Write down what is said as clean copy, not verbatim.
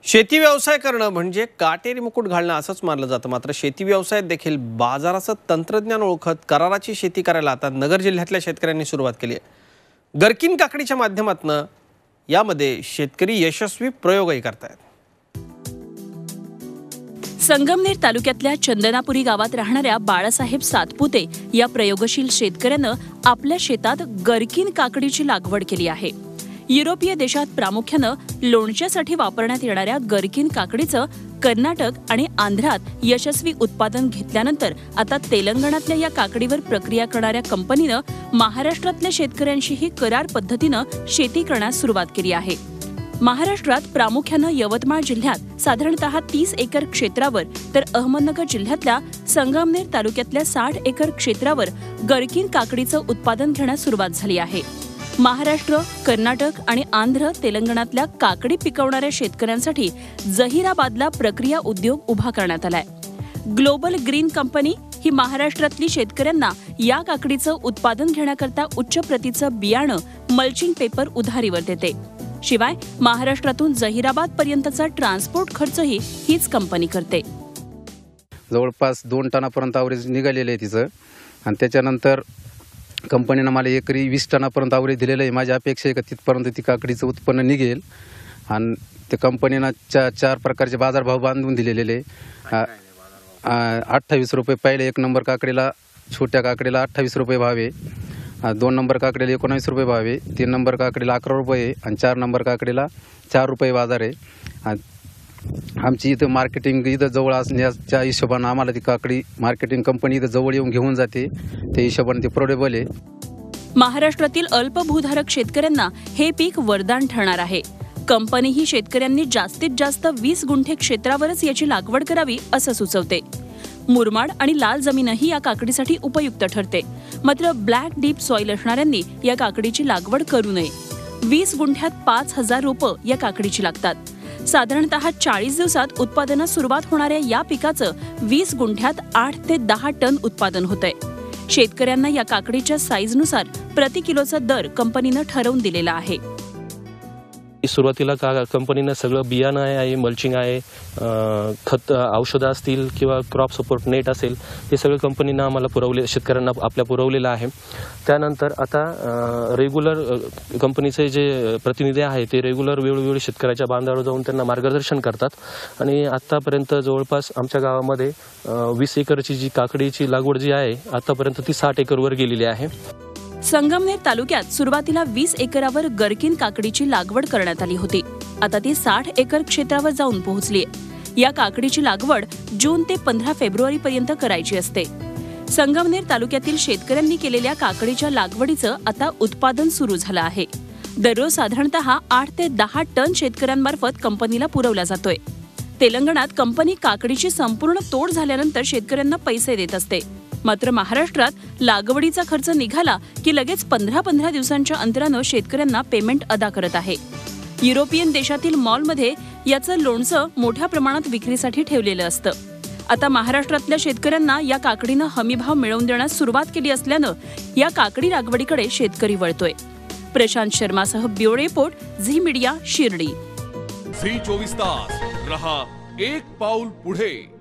शेती व्यवसाय करणं म्हणजे काटेरी मुकुट घालणं असंच मानलं जातं। मात्र शेती व्यवसायात देखील बाजाराचं तंत्रज्ञान ओळखत कराराची शेती करायला आता नगर जिल्ह्यातल्या शेतकऱ्यांनी सुरुवात केली आहे। गरकीन काकडीच्या माध्यमातून यामध्ये शेतकरी यशस्वी प्रयोगही करतायत। संगमनेर तालुक्यातल्या चंदनापुरी गावात राहणाऱ्या बाळासाहेब सातपुते या प्रयोगशील शेतकऱ्यानं आपल्या शेतात गरकीन काकडीची लागवड केली आहे। युरोपीय देशात प्रामुख्यानं लोणच्यासाठी वापरण्यात येणाऱ्या गरकीन काकडीचं कर्नाटक आणि आंध्रात यशस्वी उत्पादन घेतल्यानंतर आता तेलंगणातल्या या काकडीवर प्रक्रिया करणाऱ्या कंपनीनं महाराष्ट्रातल्या शेतकऱ्यांशीही करार पद्धतीनं शेती करण्यास सुरुवात केली आहे। महाराष्ट्रात प्रामुख्यानं यवतमाळ जिल्ह्यात साधारणतः 30 एकर क्षेत्रावर तर अहमदनगर जिल्ह्यातल्या संगमनेर तालुक्यातल्या 60 एकर क्षेत्रावर गरकीन काकडीचं उत्पादन घेण्यास सुरुवात झाली आहे। महाराष्ट्र, कर्नाटक आणि आंध्र, तेलंगणातल्या काकडी पिकवणाऱ्या शेतकऱ्यांसाठी जहिराबादला प्रक्रिया उद्योग उभा करण्यात आलाय। ग्लोबल ग्रीन कंपनी ही महाराष्ट्रातली शेतकऱ्यांना या काकडीचं उत्पादन घेण्याकरता उच्च प्रतीचं बियाणं, मल्चिंग पेपर उधारीवर देते। शिवाय महाराष्ट्रातून जहिराबाद पर्यंतचा ट्रान्सपोर्ट खर्चही हीच कंपनी करते। जवळपास 2 टनापर्यंत ॲव्हरेज निघालेलं आहे तिचं आणि त्याच्यानंतर कंपनीनं मला एकरी 20 टनापर्यंत ॲव्हरेज दिलेलं आहे। माझी अपेक्षा आहे की तिथपर्यंत ती काकडीचं उत्पन्न निघेल आणि त्या कंपनीनं 4 प्रकारचे बाजारभाव बांधून दिलेले आहे। 28 रुपये पहिले 1 नंबर काकडीला, छोट्या काकडीला 28 रुपये भाव आहे, 2 नंबर काकडीला 19 रुपये भाव आहे, 3 नंबर काकडीला 11 रुपये आहे आणि 4 नंबर काकडीला 4 रुपये बाजार आहे। आमची इथं मार्केटिंग इथं जवळ असण्याच्या हिशोबानं आम्हाला ती काकडी मार्केटिंग कंपनी इथं जवळ येऊन घेऊन जाते, त्या हिशोबाने ते प्रोडेबल आहे। महाराष्ट्रातील अल्पभूधारक शेतकऱ्यांना हे पीक वरदान ठरणार आहे। कंपनी ही शेतकऱ्यांनी जास्तीत जास्त 20 गुंठे क्षेत्रावरच याची लागवड करावी असं सुचवते। मुरमाड आणि लाल जमीनही या काकडीसाठी उपयुक्त ठरते। मात्र ब्लॅक डीप सॉइल असणाऱ्यांनी या काकडीची लागवड करू नये। 20 गुंठ्यात 5000 रोपं या काकडीची लागतात। साधारणतः 40 दिवसात उत्पादनास सुरुवात होणाऱ्या या पिकाचं 20 गुंठ्यात 8 ते 10 टन उत्पादन होतंय। शेतकऱ्यांना या काकडीच्या साईजनुसार प्रति किलोचा दर कंपनीनं ठरवून दिलेला आहे। सुरुवातीला कंपनीनं सगळं बियाणं आहे, मल्चिंग आहे, खत औषधं असतील किंवा क्रॉप सपोर्ट नेट असेल, हे सगळं कंपनीनं आम्हाला शेतकऱ्यांना आपल्या पुरवलेलं आहे। त्यानंतर आता रेग्युलर कंपनीचे जे प्रतिनिधी आहे ते रेग्युलर वेळोवेळी शेतकऱ्याच्या बांधावर जाऊन त्यांना मार्गदर्शन करतात आणि आतापर्यंत जवळपास आमच्या गावामध्ये 20 एकरची जी काकडीची लागवड जी आहे आतापर्यंत ती 60 एकरवर गेलेली आहे। संगमनेर तालुक्यात सुरुवातीला 20 एकरावर गरकीन काकडीची लागवड करण्यात आली होती। आता ती 60 एकर क्षेत्रावर जाऊन पोहोचली आहे। या काकडीची लागवड जून ते 15 फेब्रुवारी पर्यंत करायची असते। संगमनेर तालुक्यातील शेतकऱ्यांनी केलेल्या काकडीच्या लागवडीचं आता उत्पादन सुरू झालं आहे। दररोज साधारणतः 8 ते 10 टन शेतकऱ्यांमार्फत कंपनीला पुरवला जातोय। तेलंगणात कंपनी काकडीची संपूर्ण तोड झाल्यानंतर शेतकऱ्यांना पैसे देत असते। मात्र महाराष्ट्रात लागवडीचा खर्च निघाला की लगेच 15 दिवसांच्या अंतरानं शेतकऱ्यांना पेमेंट अदा करत आहे। युरोपियन देशातील मॉलमध्ये याचं लोणचं मोठ्या प्रमाणात विक्रीसाठी ठेवलेलं असतं। आता महाराष्ट्रातल्या शेतकऱ्यांना या काकडीनं हमीभाव मिळवून देण्यास सुरुवात केली असल्यानं या काकडी लागवडीकडे शेतकरी वळतोय। प्रशांत शर्मासह bureau report, Zee Media, Shirdi. Zee 24 तास रहा एक पाऊल पुढे।